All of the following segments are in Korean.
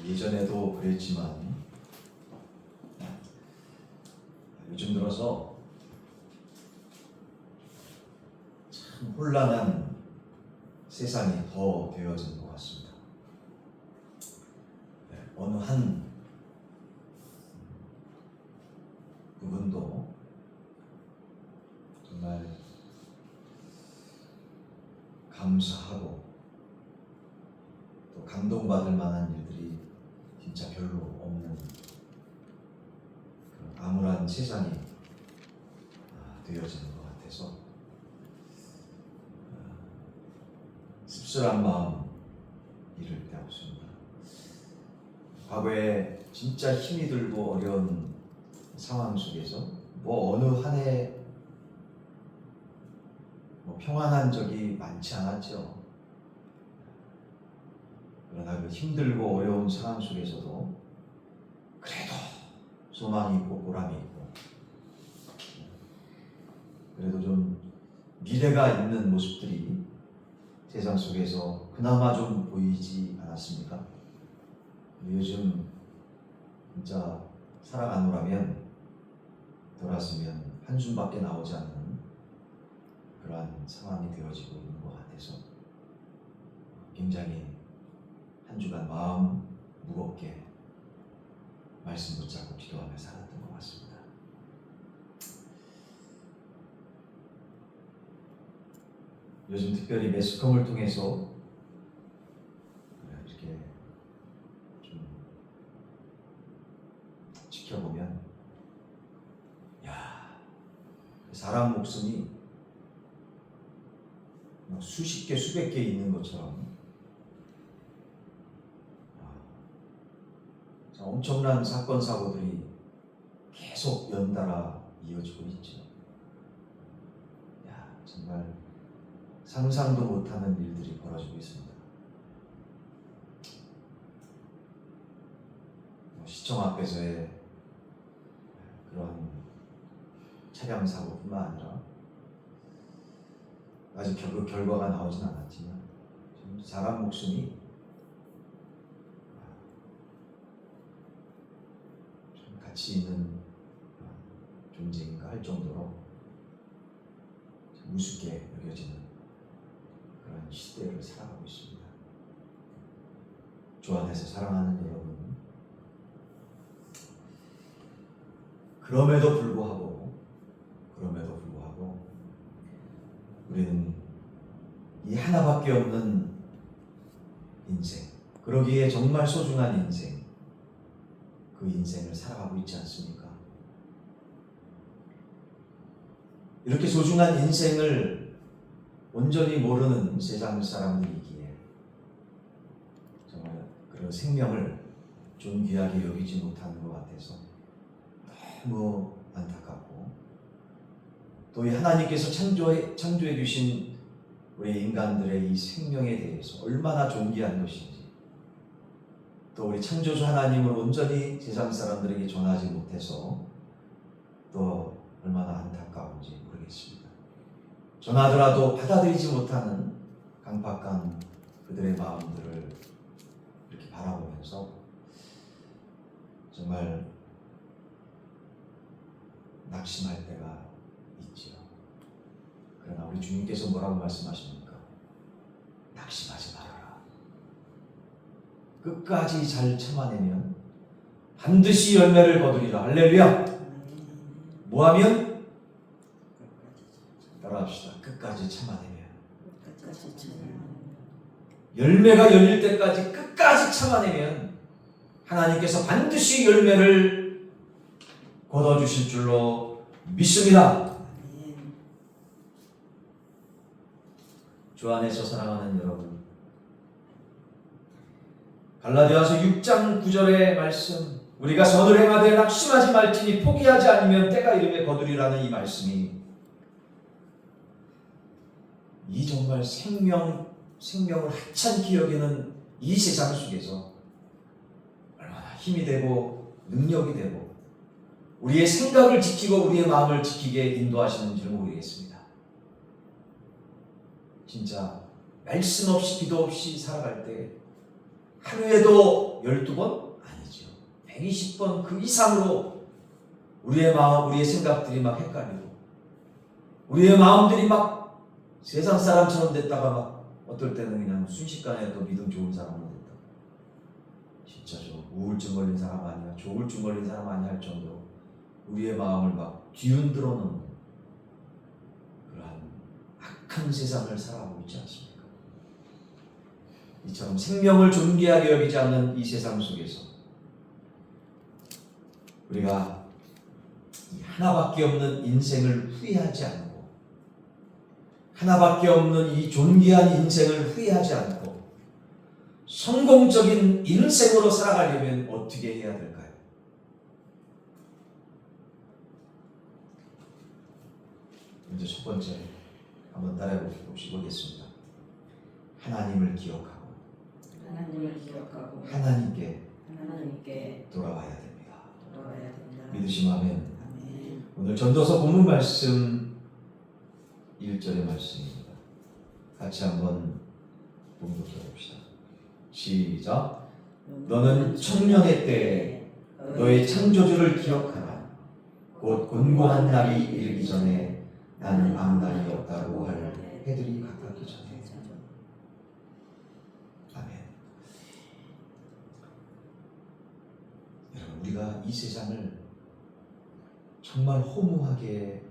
예전에도 그랬지만 요즘 들어서 참 혼란한 세상이 더 되어진 것 같습니다. 어느 한 부분도 정말 감사하고 또 감동받을 만한 일들이 진짜 별로 없는 그런 암울한 세상이 되어지는 것 같아서 씁쓸한 마음 이를 데 없습니다. 과거에 진짜 힘이 들고 어려운 상황 속에서 어느 한 해 평안한 적이 많지 않았죠. 그러나 그 힘들고 어려운 상황 속에서도 그래도 소망이 있고 보람이 있고 그래도 좀 미래가 있는 모습들이 세상 속에서 그나마 좀 보이지 않았습니까? 요즘 진짜 살아가노라면 돌았으면 한숨밖에 나오지 않는 그러한 상황이 되어지고 있는 것 같아서 굉장히 한 주간 마음 무겁게 말씀 붙잡고 기도하며 살았던 것 같습니다. 요즘 특별히 매스컴을 통해서 이렇게 좀 지켜보면 사람 목숨이 수십 개, 수백 개 있는 것처럼 엄청난 사건, 사고들이 계속 연달아 이어지고 있죠. 정말 상상도 못하는 일들이 벌어지고 있습니다. 시청 앞에서의 그런 차량 사고뿐만 아니라 아직 그 결과가 나오진 않았지만 사람 목숨이 좀 가치 있는 존재인가 할 정도로 우습게 여겨지는 그런 시대를 살아가고 있습니다. 주 안에서 사랑하는 여러분, 그럼에도 불구하고 우리는 이 하나밖에 없는 인생, 그러기에 정말 소중한 인생, 그 인생을 살아가고 있지 않습니까? 이렇게 소중한 인생을 온전히 모르는 세상 사람들이기에 정말 그런 생명을 존귀하게 여기지 못하는 것 같아서 너무 안타깝고, 또 이 하나님께서 창조해 주신 우리 인간들의 이 생명에 대해서 얼마나 존귀한 것인지, 또 우리 창조주 하나님을 온전히 세상 사람들에게 전하지 못해서 또 얼마나 안타까운지 모르겠습니다. 전하더라도 받아들이지 못하는 강팍한 그들의 마음들을 이렇게 바라보면서 정말 낙심할 때가 있지요. 그러나 우리 주님께서 뭐라고 말씀하십니까? 낙심하지 말아라. 끝까지 잘 참아내면 반드시 열매를 거두리라. 할렐루야. 뭐하면? 따라합시다. 끝까지 참아내면. 열매가 열릴 때까지 끝까지 참아내면 하나님께서 반드시 열매를 거둬주실 줄로 믿습니다. 주 안에서 사랑하는 여러분, 갈라디아서 6장 9절의 말씀, 우리가 선을 행하되 낙심하지 말지니 포기하지 않으면 때가 이르매 거두리라는 이 말씀이 이 정말 생명을 하찮게 여기는 이 세상 속에서 얼마나 힘이 되고 능력이 되고 우리의 생각을 지키고 우리의 마음을 지키게 인도하시는지를 모르겠습니다. 진짜 말씀 없이 기도 없이 살아갈 때 하루에도 12번? 아니죠. 120번 그 이상으로 우리의 마음, 우리의 생각들이 막 헷갈리고 우리의 마음들이 막 세상 사람처럼 됐다가 막 어떨 때는 그냥 순식간에 또 믿음 좋은 사람으로 됐다. 진짜 저 우울증 걸린 사람 아니야, 조울증 걸린 사람 아니야 할 정도로 우리의 마음을 막 뒤흔들어 놓는 그러한 악한 세상을 살아가고 있지 않습니까? 이처럼 생명을 존귀하게 여기지 않는 이 세상 속에서 우리가 이 하나밖에 없는 인생을 후회하지 않고 하나밖에 없는 이 존귀한 인생을 후회하지 않고 성공적인 인생으로 살아가려면 어떻게 해야 될까요? 먼저 첫 번째 한번 따라해 보시겠습니다. 하나님을 기억하고 하나님께 돌아와야 됩니다. 믿으시면 오늘 전도서 본문 말씀 1절의 말씀입니다. 같이 한번 봉독해 봅시다. 시작. 너는 청년의 때에 너의 창조주를 기억하라. 곧 곤고한 날이 이르기 전에 나는 망날이 없다고 할 해들이 가깝기 전에. 아멘. 여러분, 우리가 이 세상을 정말 허무하게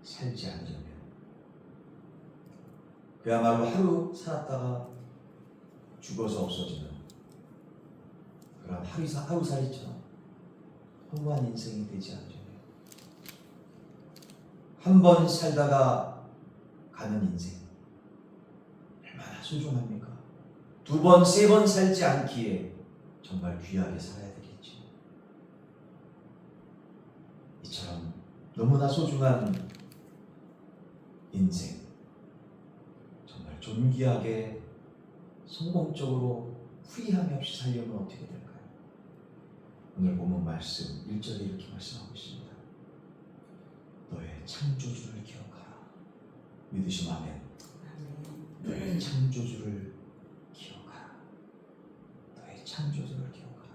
살지 않으려면 그야말로 하루 살았다가 죽어서 없어지는 그런 하루살이처럼 허무한 인생이 되지 않으려면 한 번 살다가 가는 인생 얼마나 소중합니까? 두 번, 세 번 살지 않기에 정말 귀하게 살아야 되겠죠. 이처럼 너무나 소중한 인생 정말 존귀하게 성공적으로 후회함이 없이 살려면 어떻게 될까요? 오늘 본문 말씀 1절에 이렇게 말씀하고 있습니다. 너의 창조주를 기억하라. 믿으시면 아멘. 너의 창조주를 기억하라. 너의 창조주를 기억하라.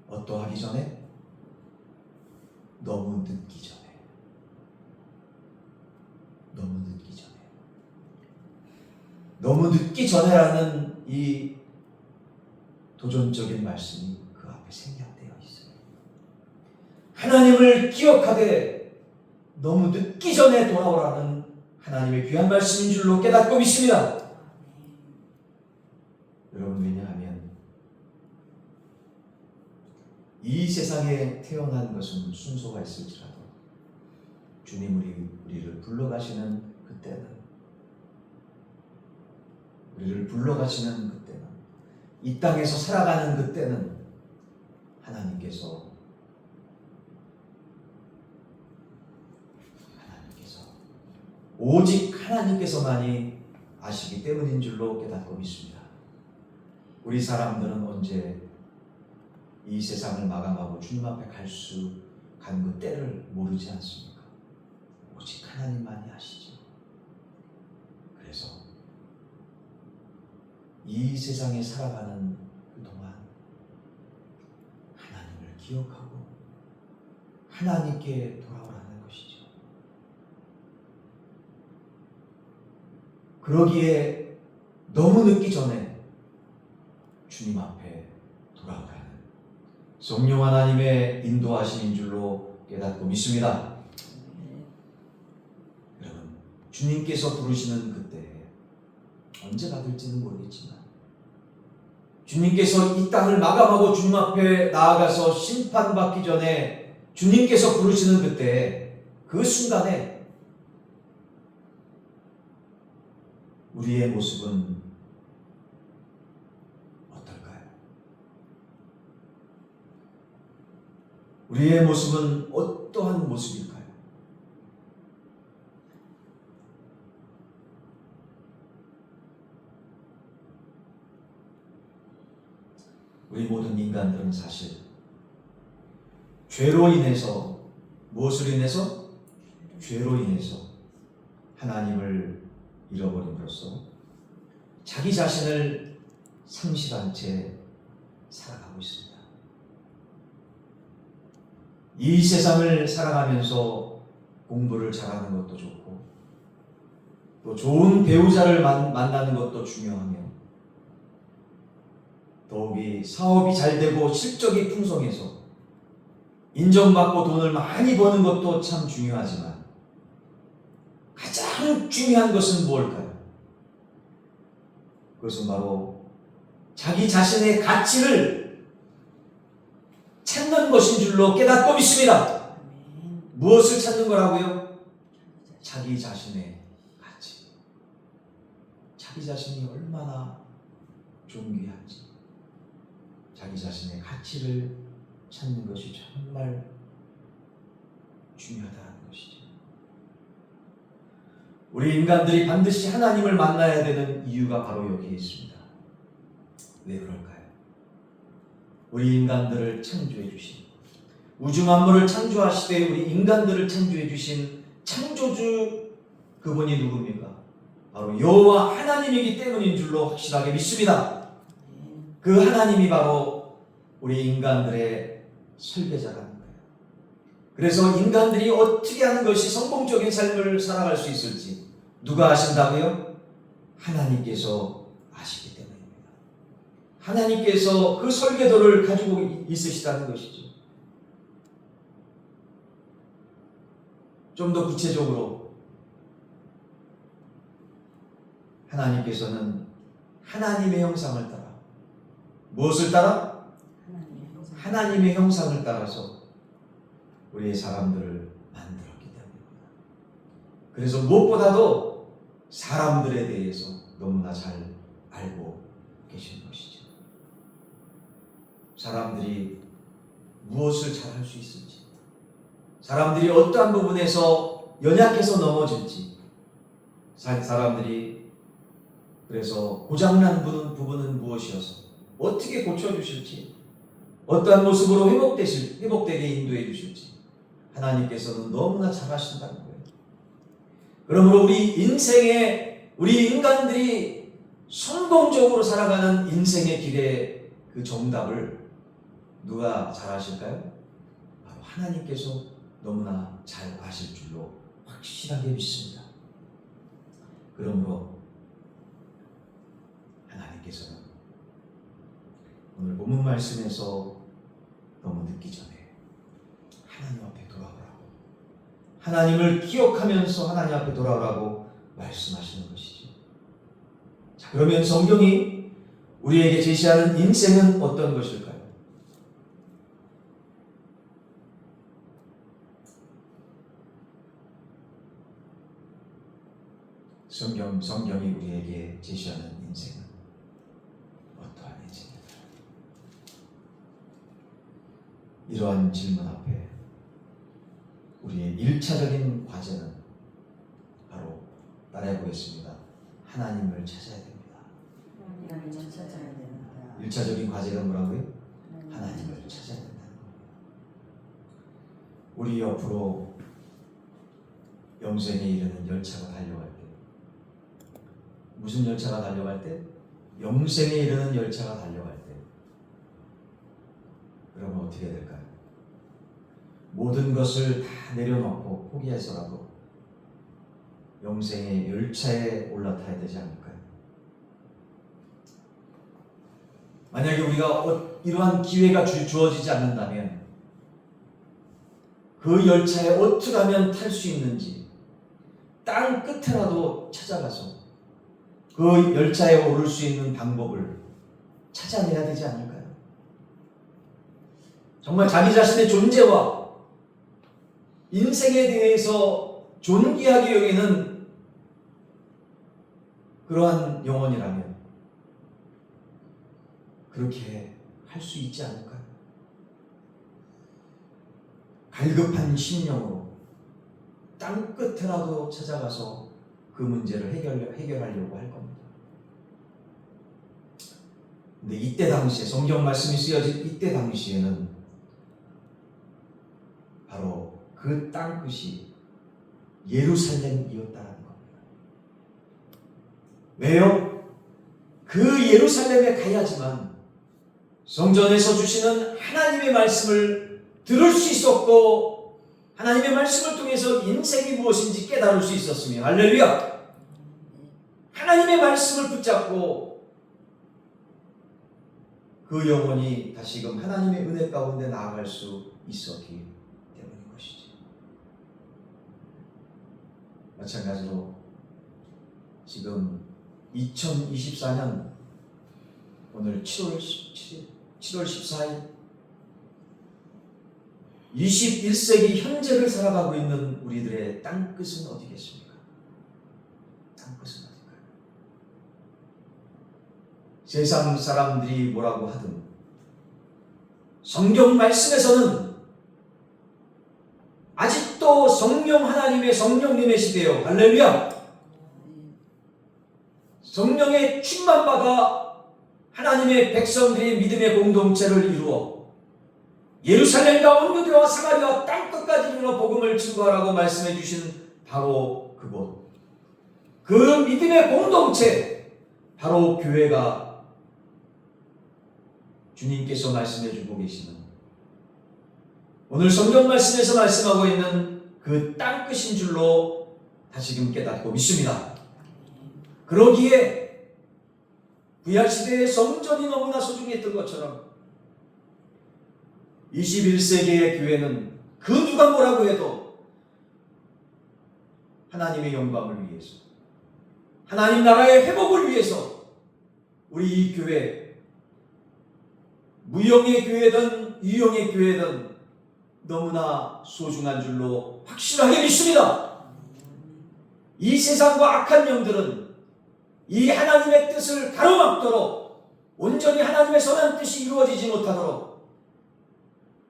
어떠하기 전에? 너무 늦기 전에. 너무 늦기 전에. 너무 늦기 전에라는 이 도전적인 말씀이 그 앞에 생략되어 있어요. 하나님을 기억하되 너무 늦기 전에 돌아오라는 하나님의 귀한 말씀인 줄로 깨닫고 믿습니다. 여러분, 왜냐하면 이 세상에 태어난 것은 순서가 있을지라도 주님 우리를 불러가시는 그때는 이 땅에서 살아가는 그때는 하나님께서 오직 하나님께서만이 아시기 때문인 줄로 깨닫고 믿습니다. 우리 사람들은 언제 이 세상을 마감하고 주님 앞에 간 그 때를 모르지 않습니까? 오직 하나님만이 아시죠. 그래서 이 세상에 살아가는 그동안 하나님을 기억하고 하나님께 돌아오라는 것이죠. 그러기에 너무 늦기 전에 주님 앞에 돌아오라는 성령 하나님의 인도하심인 줄로 깨닫고 믿습니다. 여러분, 주님께서 부르시는 그때 언제 받을지는 모르겠지만 주님께서 이 땅을 마감하고 주님 앞에 나아가서 심판받기 전에 주님께서 부르시는 그때 그 순간에 우리의 모습은 어떨까요? 우리의 모습은 어떠한 모습일까요? 우리 모든 인간들은 사실 죄로 인해서, 무엇으로 인해서? 죄로 인해서 하나님을 잃어버림으로써 자기 자신을 상실한 채 살아가고 있습니다. 이 세상을 살아가면서 공부를 잘하는 것도 좋고 또 좋은 배우자를 만나는 것도 중요하며 더욱이 사업이 잘 되고 실적이 풍성해서 인정받고 돈을 많이 버는 것도 참 중요하지만 가장 중요한 것은 무엇일까요? 그것은 바로 자기 자신의 가치를 찾는 것인 줄로 깨닫고 믿습니다. 무엇을 찾는 거라고요? 자기 자신의 가치. 자기 자신이 얼마나 존귀한지, 자기 자신의 가치를 찾는 것이 정말 중요하다는 것이죠. 우리 인간들이 반드시 하나님을 만나야 되는 이유가 바로 여기에 있습니다. 왜 그럴까요? 우리 인간들을 창조해 주신, 우주 만물을 창조하시되 우리 인간들을 창조해 주신 창조주, 그분이 누굽니까? 바로 여호와 하나님이기 때문인 줄로 확실하게 믿습니다. 그 하나님이 바로 우리 인간들의 설계자라는 거예요. 그래서 인간들이 어떻게 하는 것이 성공적인 삶을 살아갈 수 있을지 누가 아신다고요? 하나님께서 아시기 때문입니다. 하나님께서 그 설계도를 가지고 있으시다는 것이죠. 좀 더 구체적으로 하나님께서는 하나님의 형상을 따라, 무엇을 따라? 하나님의 형상을 따라서 우리의 사람들을 만들었기 때문입니다. 그래서 무엇보다도 사람들에 대해서 너무나 잘 알고 계신 것이죠. 사람들이 무엇을 잘할 수 있을지, 사람들이 어떠한 부분에서 연약해서 넘어질지, 사람들이 그래서 고장난 부분은 무엇이어서 어떻게 고쳐주실지, 어떠한 모습으로 회복되게 인도해 주실지 하나님께서는 너무나 잘 아신다는 거예요. 그러므로 우리 인간들이 성공적으로 살아가는 인생의 길의 그 정답을 누가 잘 아실까요? 바로 하나님께서 너무나 잘 아실 줄로 확실하게 믿습니다. 그러므로 하나님께서는 오늘 본문 말씀에서 너무 늦기 전에 하나님 앞에 돌아오라고, 하나님을 기억하면서 하나님 앞에 돌아오라고 말씀하시는 것이죠. 자, 그러면 성경이 우리에게 제시하는 인생은 어떤 것일까요? 성경이 우리에게 제시하는 인생은 어떠한 인생일까요? 이러한 질문 앞에 우리의 1차적인 과제는 바로 따라해보겠습니다. 하나님을 찾아야 됩니다. 하나님을 찾아야 됩니다. 1차적인 과제가 뭐라고요? 하나님을 찾아야 된다는 겁니다. 우리 옆으로 영생에 이르는 열차가 달려갈 때, 무슨 열차가 달려갈 때? 영생에 이르는 열차가 달려갈 때, 그러면 어떻게 될까요? 모든 것을 다 내려놓고 포기해서라도 영생의 열차에 올라타야 되지 않을까요? 만약에 우리가 이러한 기회가 주어지지 않는다면 그 열차에 어떻게 하면 탈 수 있는지 땅 끝에라도 찾아가서 그 열차에 오를 수 있는 방법을 찾아내야 되지 않을까요? 정말 자기 자신의 존재와 인생에 대해서 존귀하게 여기는 그러한 영혼이라면 그렇게 할 수 있지 않을까요? 갈급한 심령으로 땅 끝에라도 찾아가서 그 문제를 해결하려고 할 겁니다. 근데 이때 당시에, 성경 말씀이 쓰여진 이때 당시에는 바로 그 땅끝이 예루살렘이었다는 겁니다. 왜요? 그 예루살렘에 가야지만 성전에서 주시는 하나님의 말씀을 들을 수 있었고 하나님의 말씀을 통해서 인생이 무엇인지 깨달을 수 있었으며 할렐루야! 하나님의 말씀을 붙잡고 그 영혼이 다시금 하나님의 은혜 가운데 나아갈 수 있었기 때문인 것이죠. 마찬가지로 지금 2024년 오늘 7월 14일 21세기 현재를 살아가고 있는 우리들의 땅끝은 어디겠습니까? 땅끝은 어딜까요? 세상 사람들이 뭐라고 하든 성경 말씀에서는 아직도 성령 하나님의 성령님의 시대요. 할렐루야! 성령의 충만 받아 하나님의 백성들이 믿음의 공동체를 이루어 예루살렘과 온 유대와 사마리아 땅끝까지 이르러 복음을 증거하라고 말씀해 주신 바로 그곳, 그 믿음의 공동체, 바로 교회가 주님께서 말씀해 주고 계시는 오늘 성경 말씀에서 말씀하고 있는 그 땅끝인 줄로 다시금 깨닫고 믿습니다. 그러기에 구약시대의 성전이 너무나 소중했던 것처럼 21세기의 교회는 그 누가 뭐라고 해도 하나님의 영광을 위해서, 하나님 나라의 회복을 위해서 우리 이 교회, 무형의 교회든 유형의 교회든 너무나 소중한 줄로 확실하게 믿습니다. 이 세상과 악한 영들은 이 하나님의 뜻을 가로막도록, 온전히 하나님의 선한 뜻이 이루어지지 못하도록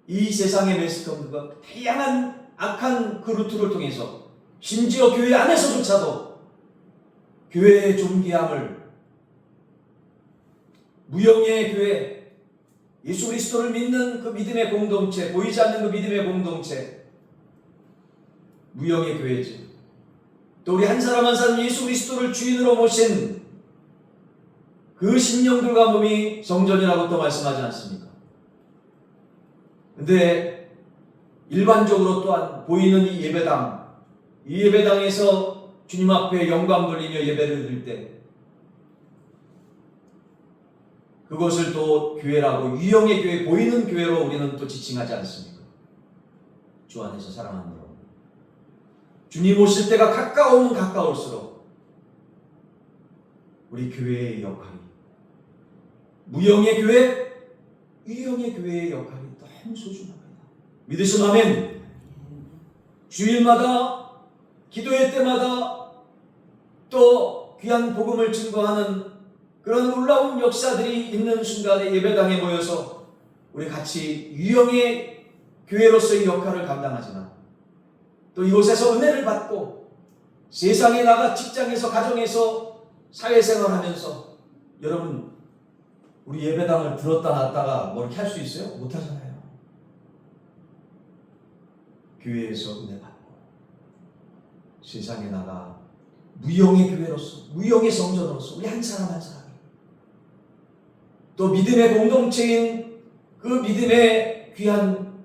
이 세상의 매스컴들과 다양한 악한 그 루트를 통해서 심지어 교회 안에서조차도 교회의 존귀함을, 무형의 교회, 예수 그리스도를 믿는 그 믿음의 공동체, 보이지 않는 그 믿음의 공동체, 무형의 교회지. 또 우리 한 사람 한 사람 예수 그리스도를 주인으로 모신 그 심령들과 몸이 성전이라고 또 말씀하지 않습니까? 근데 일반적으로 또한 보이는 이 예배당, 이 예배당에서 주님 앞에 영광 돌리며 예배를 드릴 때 그것을 또 교회라고, 유형의 교회, 보이는 교회로 우리는 또 지칭하지 않습니까? 주 안에서 사랑하는 여러분, 주님 오실 때가 가까우면 가까울수록 우리 교회의 역할이, 무형의 교회, 유형의 교회의 역할이 너무 소중합니다. 믿으시면 아멘. 주일마다, 기도회 때마다 또 귀한 복음을 증거하는 그런 놀라운 역사들이 있는 순간에 예배당에 모여서 우리 같이 유형의 교회로서의 역할을 감당하지만 또 이곳에서 은혜를 받고 세상에 나가 직장에서, 가정에서, 사회생활하면서 여러분 우리 예배당을 들었다 놨다가 뭐 이렇게 할 수 있어요? 못하잖아요. 교회에서 은혜 받고 세상에 나가 무형의 교회로서, 무형의 성전으로서 우리 한 사람 한 사람이 또 믿음의 공동체인 그 믿음의 귀한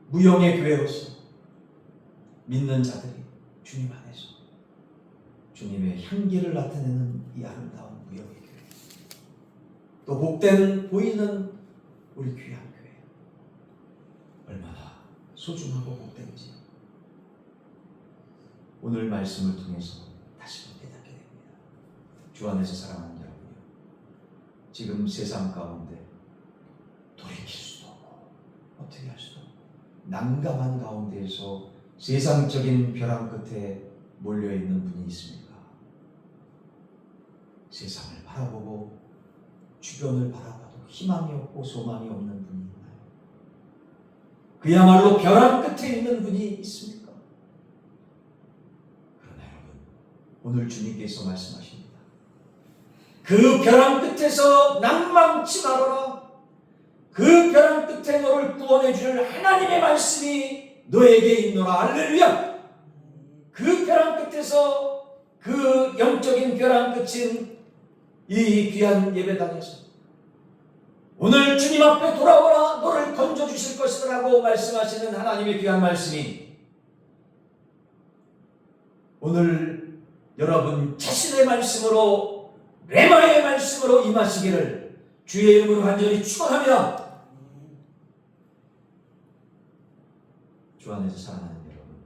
무형의 교회로서 믿는 자들이 주님 안에서 주님의 향기를 나타내는 이 아름다운 무형의 교회, 또 복된 보이는 우리 귀한 교회, 얼마나 소중하고 복된지 오늘 말씀을 통해서 다시 깨닫게 됩니다. 주 안에서 사랑하는 여러분요, 지금 세상 가운데 돌이킬 수도 없고 어떻게 할 수도 없고 난감한 가운데에서 세상적인 벼랑 끝에 몰려있는 분이 있습니까? 세상을 바라보고 주변을 바라봐도 희망이 없고 소망이 없는 분이 있나요? 그야말로 벼랑 끝에 있는 분이 있습니까? 그러나 여러분, 오늘 주님께서 말씀하십니다. 그 벼랑 끝에서 낭망치 말아라. 그 벼랑 끝에 너를 구원해 줄 하나님의 말씀이 너에게 있노라. 할렐루야. 그 벼랑 끝에서 그 영적인 벼랑 끝인 이 귀한 예배당에서 오늘 주님 앞에 돌아오라 너를 건져주실 것이라고 말씀하시는 하나님의 귀한 말씀이 오늘 여러분 자신의 말씀으로 레마의 말씀으로 임하시기를 주의 이름으로 간절히 축원합니다. 주 안에서 사랑하는 여러분,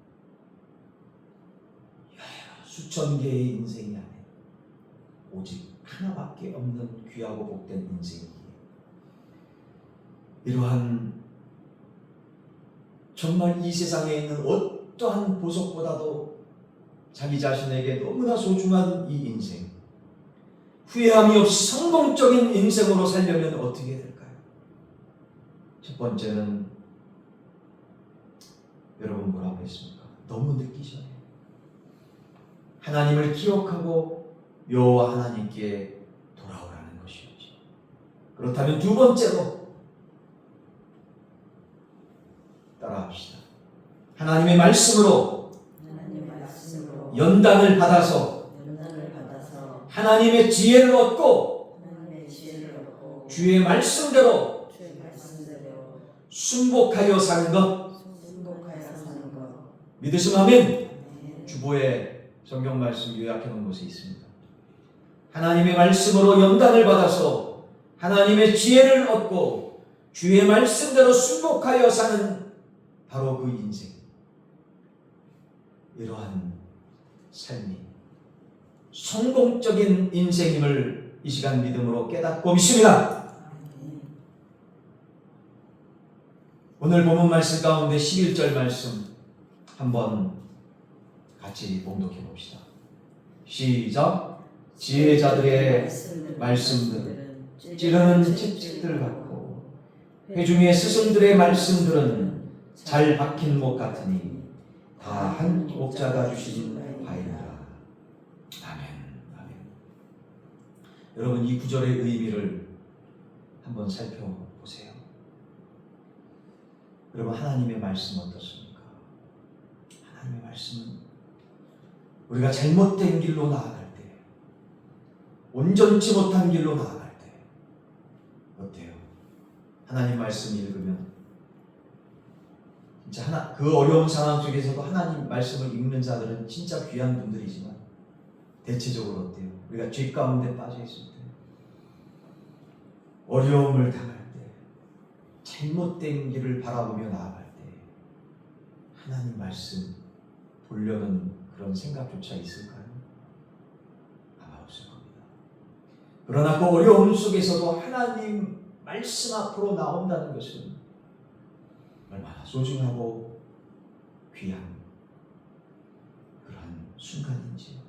수천 개의 인생이 안에 오직 하나밖에 없는 귀하고 복된 인생이기에 이러한 정말 이 세상에 있는 어떠한 보석보다도 자기 자신에게 너무나 소중한 이 인생, 후회함이 없이 성공적인 인생으로 살려면 어떻게 될까요? 첫 번째는 여러분 뭐라고 했습니까? 너무 늦기 전에 하나님을 기억하고 여호와 하나님께 돌아오라는 것이었죠. 그렇다면 두 번째로 따라합시다. 하나님의 말씀으로 연단을 받아서 하나님의 지혜를 얻고 주의 말씀대로 순복하여 사는 것. 믿으시면 아멘. 주보에 성경 말씀 요약해 놓은 것이 있습니다. 하나님의 말씀으로 연단을 받아서 하나님의 지혜를 얻고 주의 말씀대로 순복하여 사는 바로 그 인생. 이러한 삶이 성공적인 인생임을 이 시간 믿음으로 깨닫고 믿습니다. 오늘 본문 말씀 가운데 11절 말씀 한번 같이 봉독해 봅시다. 시작. 지혜자들의 말씀들은 찌르는 채찍들 같고 회중의 스승들의 말씀들은 잘 박힌 목 같으니 다 한 목자가 주신 바이니라. 아멘. 아멘. 여러분 이 구절의 의미를 한번 살펴보세요. 여러분 하나님의 말씀 어떻습니까? 하나님의 말씀은 우리가 잘못된 길로 나아갈 때, 온전치 못한 길로 나아갈 때 어때요? 하나님 말씀 읽으면 진짜 그 어려운 상황 속에서도 하나님 말씀을 읽는 자들은 진짜 귀한 분들이지만 대체적으로 어때요? 우리가 죄 가운데 빠져 있을 때, 어려움을 당할 때, 잘못된 길을 바라보며 나아갈 때 하나님 말씀 보려는 그런 생각조차 있을까요? 아마 없을 겁니다. 그러나 그 어려움 속에서도 하나님 말씀 앞으로 나온다는 것은 얼마나 소중하고 귀한 그런 순간인지,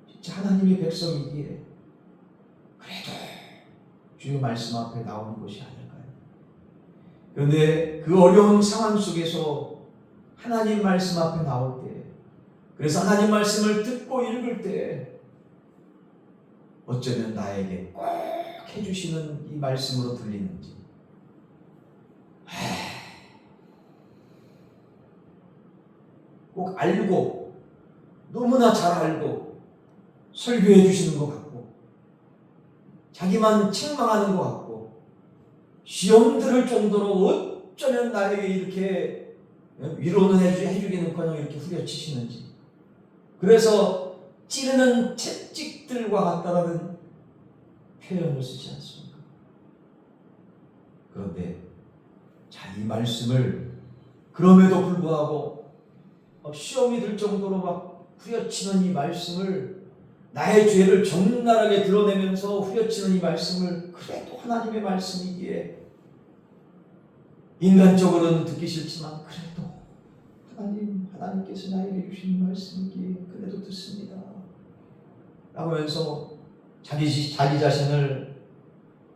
진짜 하나님의 백성이기에 그래도 주의 말씀 앞에 나오는 것이 아닐까요? 그런데 그 어려운 상황 속에서 하나님 말씀 앞에 나올 때, 그래서 하나님 말씀을 듣고 읽을 때 어쩌면 나에게 꼭 해주시는 이 말씀으로 들리는지, 꼭 알고 너무나 잘 알고 설교해 주시는 것 같고 자기만 책망하는 것 같고 시험 들을 정도로 어쩌면 나에게 이렇게 위로는 해주기는커녕 이렇게 후려치시는지, 그래서 찌르는 채찍들과 같다라는 표현을 쓰지 않습니까? 그런데 자, 이 말씀을 그럼에도 불구하고 시험이 들 정도로 막 후려치는 이 말씀을, 나의 죄를 적나라하게 드러내면서 후려치는 이 말씀을 그래도 하나님의 말씀이기에 인간적으로는 듣기 싫지만 그래도 하나님께서 나에게 주신 말씀이기에 그래도 듣습니다 라고 하면서 자기 자신을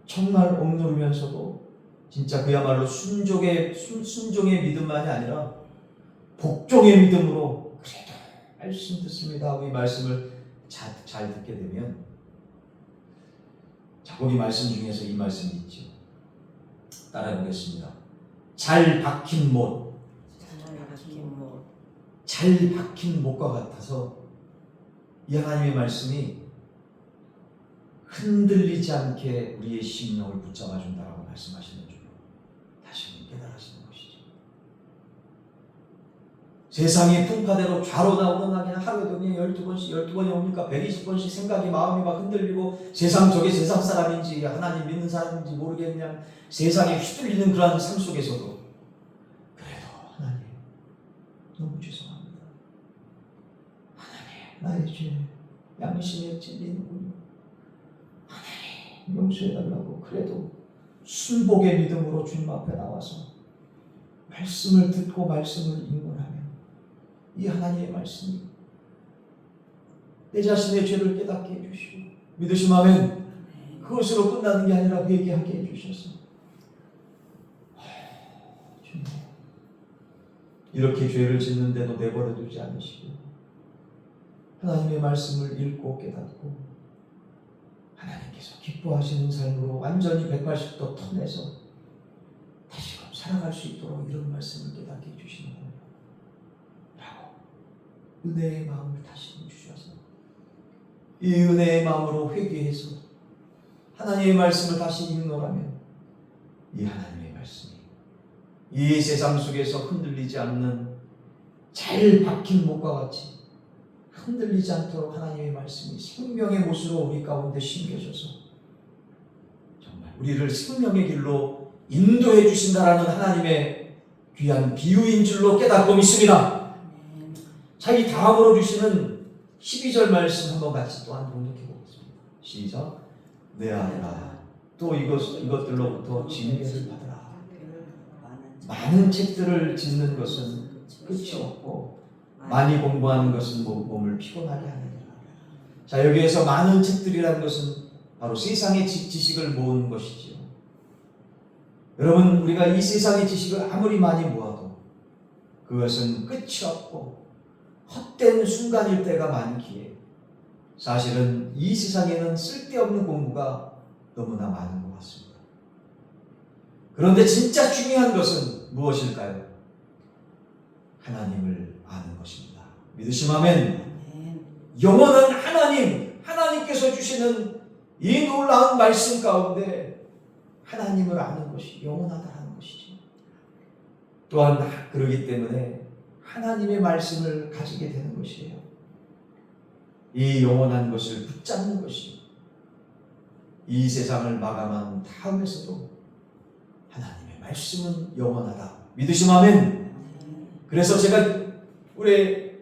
정말 억누르면서도 진짜 그야말로 순종의 믿음만이 아니라 복종의 믿음으로 그래도 말씀 듣습니다 하고 이 말씀을 잘 듣게 되면, 자, 거기 말씀 중에서 이 말씀이 있죠. 따라해 보겠습니다. 잘 박힌 못. 잘 박힌 못과 같아서 이 하나님의 말씀이 흔들리지 않게 우리의 심령을 붙잡아 준다라고 말씀하시는 줄 다시 한번 깨달으시는 것이죠. 세상이 풍파대로 좌로나 우로나 그냥 하루에도 그냥 12번이 옵니까? 120번씩 생각이 마음이 막 흔들리고 저게 세상 사람인지 하나님 믿는 사람인지 모르겠냐 세상에 휘둘리는 그러한 삶 속에서도 그래도 하나님 너무 죄송합니다. 하나님 나의 죄 양심에 찔리는군요. 하나님 용서해달라고 그래도 순복의 믿음으로 주님 앞에 나와서 말씀을 듣고 말씀을 읽는하면 이 하나님의 말씀이 내 자신의 죄를 깨닫게 해주시고 믿으시면 그것으로 끝나는 게 아니라 회개하게 해주셔서 주님 이렇게 죄를 짓는데도 내버려 두지 않으시고 하나님의 말씀을 읽고 깨닫고 하나님께서 기뻐하시는 삶으로 완전히 180도 턴해서 다시금 살아갈 수 있도록 이런 말씀을 깨닫게 해주시는 거예요. 라고 은혜의 마음을 다시 주셔서 이 은혜의 마음으로 회개해서 하나님의 말씀을 다시 읽노라면 이 하나님의 말씀이 이 세상 속에서 흔들리지 않는 잘 박힌 목과 같이 흔들리지 않도록 하나님의 말씀이 생명의 못으로 우리 가운데 심겨져서 정말 우리를 생명의 길로 인도해 주신다라는 하나님의 귀한 비유인 줄로 깨닫고 믿습니다. 자, 이 다음으로 주시는 12절 말씀 한번 같이 또한 공독해 보겠습니다. 시작. 내 아들아 또 이것들로부터 징계를 받으라. 많은 책들을 짓는 것은 끝이 없고 많이 공부하는 것은 몸을 피곤하게 하느니라. 자, 여기에서 많은 책들이라는 것은 바로 세상의 지식을 모은 것이지요. 여러분, 우리가 이 세상의 지식을 아무리 많이 모아도 그것은 끝이 없고 헛된 순간일 때가 많기에 사실은 이 세상에는 쓸데없는 공부가 너무나 많은 것 같습니다. 그런데 진짜 중요한 것은 무엇일까요? 하나님을 아는 것입니다. 믿으시면 영원한 하나님께서 주시는 이 놀라운 말씀 가운데 하나님을 아는 것이 영원하다는 것이죠. 또한 그러기 때문에 하나님의 말씀을 가지게 되는 것이에요. 이 영원한 것을 붙잡는 것이 이 세상을 마감한 다음에서도 하나님의 말씀은 영원하다. 믿으시면 그래서 제가 우리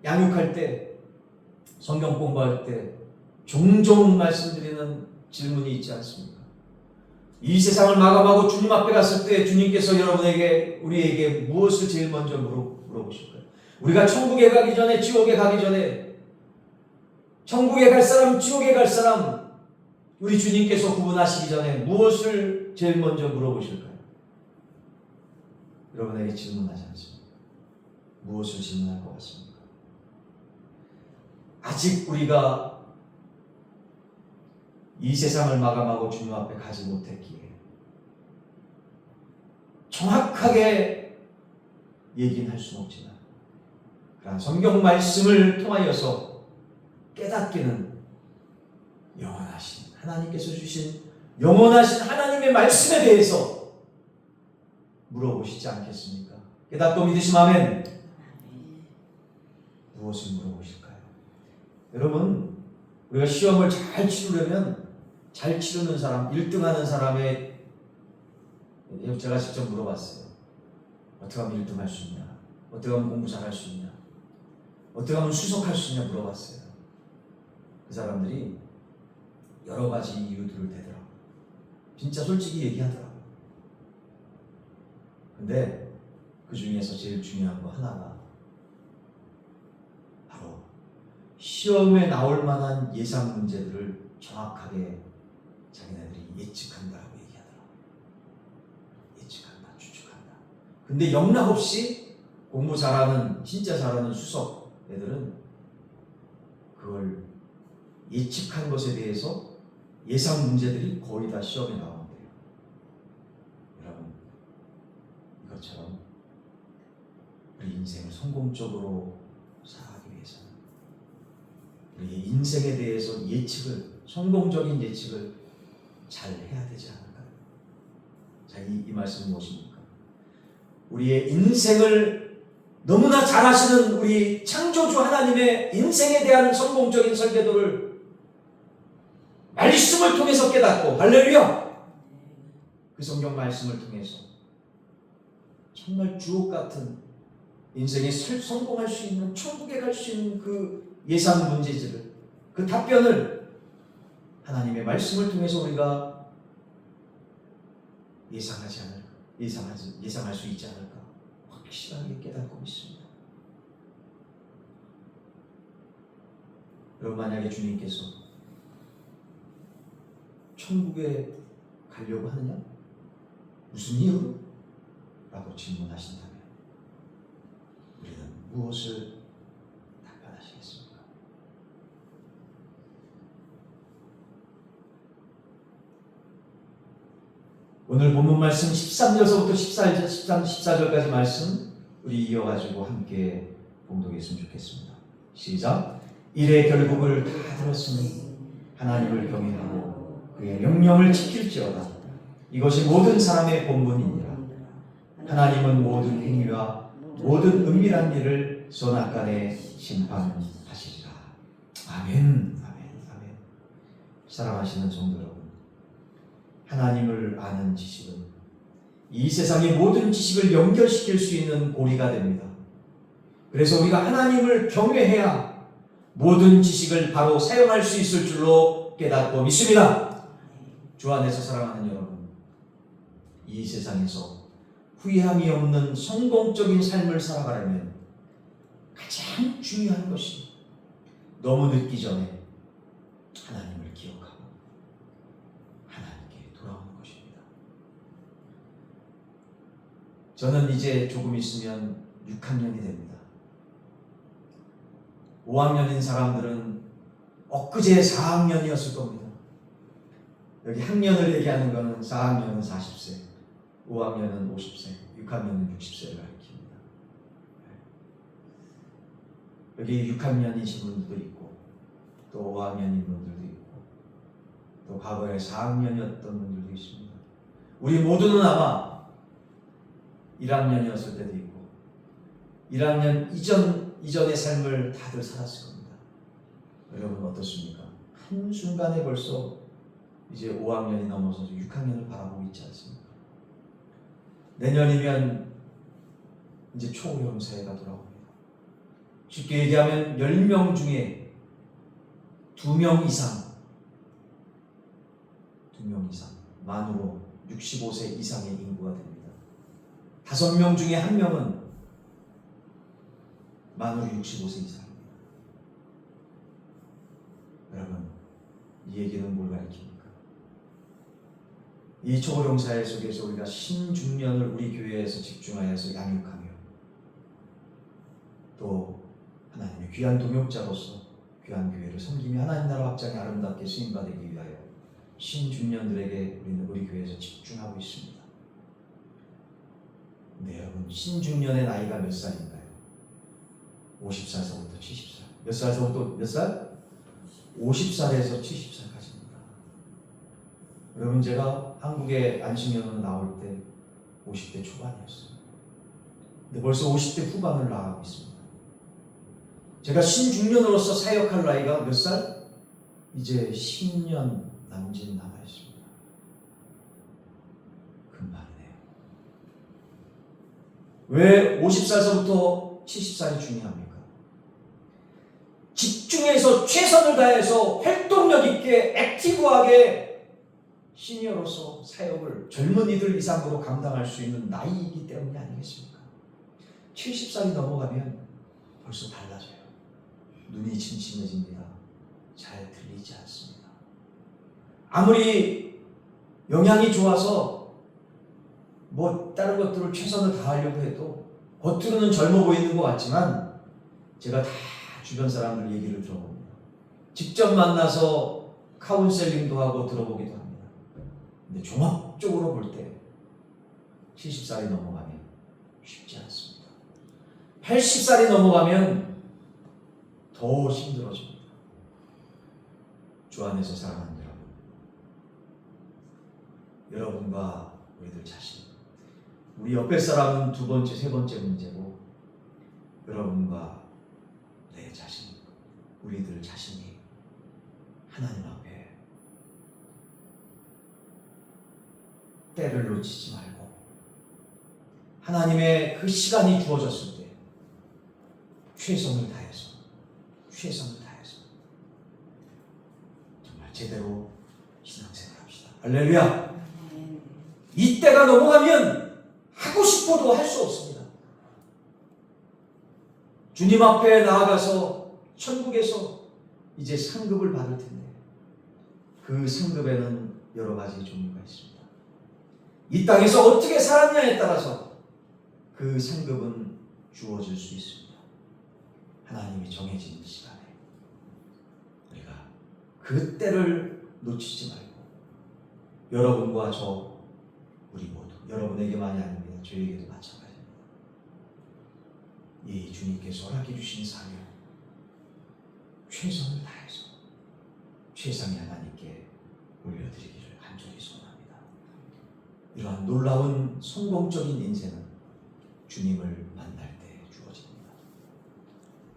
양육할 때 성경 공부할 때 종종 말씀드리는 질문이 있지 않습니까? 이 세상을 마감하고 주님 앞에 갔을 때 주님께서 우리에게 무엇을 제일 먼저 물어보실까요? 우리가 천국에 가기 전에 지옥에 가기 전에 천국에 갈 사람 지옥에 갈 사람 우리 주님께서 구분하시기 전에 무엇을 제일 먼저 물어보실까요? 여러분에게 질문하지 않습니까? 무엇을 질문할 것 같습니까? 아직 우리가 이 세상을 마감하고 주님 앞에 가지 못했기에 정확하게 얘기는 할 수는 없지만 그러한 성경 말씀을 통하여서 깨닫기는 영원하신 하나님께서 주신 영원하신 하나님의 말씀에 대해서 물어보시지 않겠습니까? 깨닫고 믿으시면 아멘. 무엇을 물어보실까요? 여러분, 우리가 시험을 잘 치르려면 잘 치르는 사람, 1등하는 사람의 제가 직접 물어봤어요. 어떻게 하면 1등할 수 있냐? 어떻게 하면 공부 잘할 수 있냐? 어떻게 하면 수석할 수 있냐 물어봤어요. 그 사람들이 여러 가지 이유들을 대더라고요. 진짜 솔직히 얘기하더라고요. 근데 그 중에서 제일 중요한 거 하나가 바로 시험에 나올 만한 예상 문제들을 정확하게 자기네들이 예측한다고 얘기하더라고요. 예측한다, 추측한다. 근데 영락없이 공부 잘하는, 진짜 잘하는 수석 애들은 그걸 예측한 것에 대해서 예상 문제들이 거의 다 시험에 나오는데요. 여러분, 이것처럼 우리 인생을 성공적으로 살아가기 위해서는 우리 인생에 대해서 예측을, 성공적인 예측을 잘 해야 되지 않을까요? 자, 이 말씀은 무엇입니까? 우리의 인생을 너무나 잘 아시는 우리 창조주 하나님의 인생에 대한 성공적인 설계도를 말씀을 통해서 깨닫고, 할렐루야! 그 성경 말씀을 통해서 정말 주옥 같은 인생에 성공할 수 있는, 천국에 갈 수 있는 그 예상 문제지를, 그 답변을 하나님의 말씀을 통해서 우리가 예상할 수 있지 않을까 확실하게 깨닫고 있습니다. 여러분, 만약에 주님께서 천국에 가려고 하느냐? 무슨 이유로? 라고 질문하신다면 우리는 무엇을 답변하시겠습니까? 오늘 본문 말씀 13절서부터 14절까지 말씀 우리 이어가지고 함께 봉독했으면 좋겠습니다. 시작. 일의 결국을 다 들었으니 하나님을 경외하고 그의 명령을 지킬지어다. 이것이 모든 사람의 본분이니라. 하나님은 모든 행위와 모든 은밀한 일을 선악간에 심판하시리라. 아멘, 아멘, 아멘. 사랑하시는 성도 여러분, 하나님을 아는 지식은 이 세상의 모든 지식을 연결시킬 수 있는 고리가 됩니다. 그래서 우리가 하나님을 경외해야 모든 지식을 바로 사용할 수 있을 줄로 깨닫고 믿습니다. 주 안에서 사랑하는 여러분, 이 세상에서 후회함이 없는 성공적인 삶을 살아가려면 가장 중요한 것이 너무 늦기 전에 하나님을 기억하고 하나님께 돌아오는 것입니다. 저는 이제 조금 있으면 6학년이 됩니다. 5학년인 사람들은 엊그제 4학년이었을 겁니다. 여기 학년을 얘기하는 것은 4학년은 40세, 5학년은 50세, 6학년은 60세를 가리킵니다. 여기 6학년이신 분들도 있고 또 5학년인 분들도 있고 또 과거에 4학년이었던 분들도 있습니다. 우리 모두는 아마 1학년이었을 때도 있고 1학년 이전의 삶을 다들 살았을 겁니다. 여러분 어떻습니까? 한순간에 벌써 이제 5학년이 넘어서 6학년을 바라보고 있지 않습니까? 내년이면 이제 초고령 사회가 돌아옵니다. 쉽게 얘기하면 10명 중에 2명 이상 만으로 65세 이상의 인구가 됩니다. 5명 중에 1명은 만으로 65세 이상입니다. 여러분, 이 얘기는 뭘 가리킵니까? 이 초고령 사회 속에서 우리가 신중년을 우리 교회에서 집중하여서 양육하며 또 하나님의 귀한 동역자로서 귀한 교회를 섬기며 하나님 나라 확장에 아름답게 쓰임받기 위하여 신중년들에게 우리는 우리 교회에서 집중하고 있습니다. 근데 여러분, 신중년의 나이가 몇 살인가요? 50살서부터 70살. 몇 살서부터 몇 살? 50살에서 70살까지입니다. 여러분, 제가 한국에 안식년으로 나올 때 50대 초반이었어요. 근데 벌써 50대 후반을 나가고 있습니다. 제가 신중년으로서 사역할 나이가 몇 살? 이제 10년 남짓 남아있습니다. 금방이네요. 왜 50살서부터 70살이 중요합니까? 집중해서 최선을 다해서 활동력 있게 액티브하게 시니어로서 사역을 젊은이들 이상으로 감당할 수 있는 나이이기 때문이 아니겠습니까? 70살이 넘어가면 벌써 달라져요. 눈이 침침해집니다. 잘 들리지 않습니다. 아무리 영양이 좋아서 뭐 다른 것들을 최선을 다하려고 해도 겉으로는 젊어 보이는 것 같지만 제가 다 주변 사람들 얘기를 들어봅니다. 직접 만나서 카운셀링도 하고 들어보기도 합니다. 근데 종합적으로 볼 때 70살이 넘어가면 쉽지 않습니다. 80살이 넘어가면 더 힘들어집니다. 주 안에서 사랑하는 여러분과 우리들 자신, 우리 옆에 사람은 두 번째, 세 번째 문제고 여러분과 내 자신, 우리들 자신이 하나님 앞에 때를 놓치지 말고 하나님의 그 시간이 주어졌을 때 최선을 다해서 정말 제대로 신앙생활 합시다. 할렐루야. 이 때가 넘어가면 하고 싶어도 할 수 없습니다. 주님 앞에 나아가서 천국에서 이제 상급을 받을 텐데 그 상급에는 여러 가지 종류가 있습니다. 이 땅에서 어떻게 살았냐에 따라서 그 상급은 주어질 수 있습니다. 하나님이 정해진 시간에 우리가 그 때를 놓치지 말고 여러분과 저 우리 모두, 여러분에게만이 아닙니다. 저에게도 마찬가지입니다. 이 주님께서 허락해 주신 사명 최선을 다해서 최상의 하나님께 올려드리기를 간절히 소원합니다. 이러한 놀라운 성공적인 인생은 주님을 만날 때 주어집니다.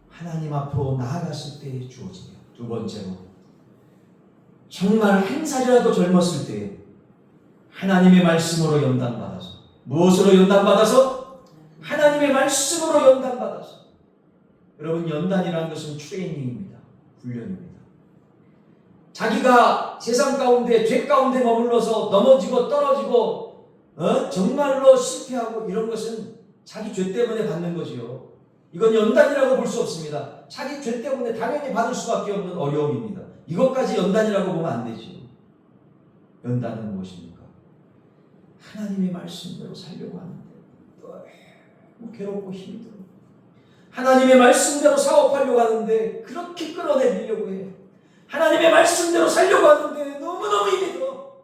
하나님 앞으로 나아갔을 때 주어지며, 두 번째로 정말 한 살이라도 젊었을 때 하나님의 말씀으로 연단받아서, 무엇으로 연단받아서? 하나님의 말씀으로 연단받아서. 여러분, 연단이라는 것은 트레이닝입니다. 훈련입니다. 자기가 세상 가운데, 죄 가운데 머물러서 넘어지고 떨어지고 정말로 실패하고 이런 것은 자기 죄 때문에 받는 거지요. 이건 연단이라고 볼 수 없습니다. 자기 죄 때문에 당연히 받을 수밖에 없는 어려움입니다. 이것까지 연단이라고 보면 안 되지요. 연단은 무엇입니까? 하나님의 말씀대로 살려고 하는데 너무 괴롭고 힘이 들어. 하나님의 말씀대로 사업하려고 하는데 그렇게 끌어내리려고 해. 하나님의 말씀대로 살려고 하는데 너무너무 힘이 들어.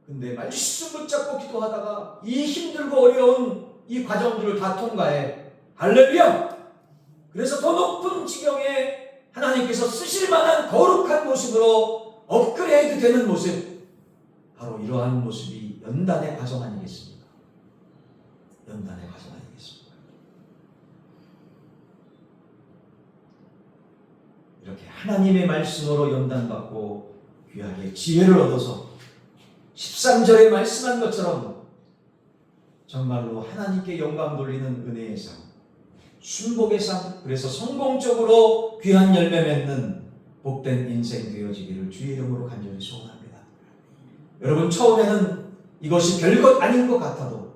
근데 말씀 붙잡고 기도하다가 이 힘들고 어려운 이 과정들을 다 통과해. 할렐루야! 그래서 더 높은 지경에 하나님께서 쓰실 만한 거룩한 모습으로 업그레이드 되는 모습, 바로 이러한 모습이 연단의 과정 아니겠습니까? 연단의 과정 아니겠습니까? 이렇게 하나님의 말씀으로 연단받고 귀하게 지혜를 얻어서 13절에 말씀한 것처럼 정말로 하나님께 영광 돌리는 은혜의 상, 순복의 상, 그래서 성공적으로 귀한 열매 맺는 복된 인생 되어지기를 주의 이름으로 간절히 소원합니다. 여러분, 처음에는 이것이 별것 아닌 것 같아도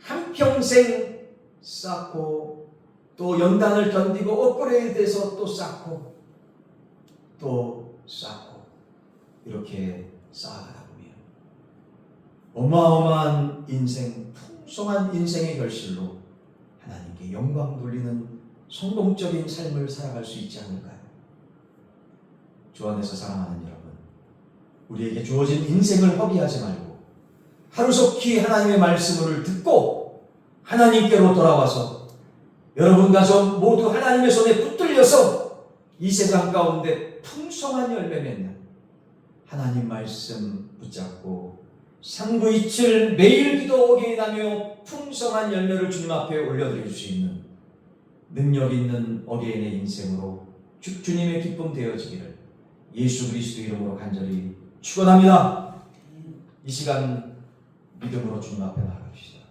한평생 쌓고 또 연단을 견디고 업그레이드해서 또 쌓고 또 쌓고 이렇게 쌓아가다 보면 어마어마한 인생, 풍성한 인생의 결실로 하나님께 영광 돌리는 성공적인 삶을 살아갈 수 있지 않을까요? 주 안에서 사랑하는 여러분, 우리에게 주어진 인생을 허비하지 말고 하루속히 하나님의 말씀을 듣고 하나님께로 돌아와서 여러분 가족 모두 하나님의 손에 붙들려서 이 세상 가운데 풍성한 열매 맺는 하나님 말씀 붙잡고 상부이칠 매일 기도 어게인하며 풍성한 열매를 주님 앞에 올려드릴 수 있는 능력 있는 어게인의 인생으로 주님의 기쁨 되어지기를 예수 그리스도 이름으로 간절히 축원합니다. 이 시간 믿음으로 주님 앞에 나아갑시다.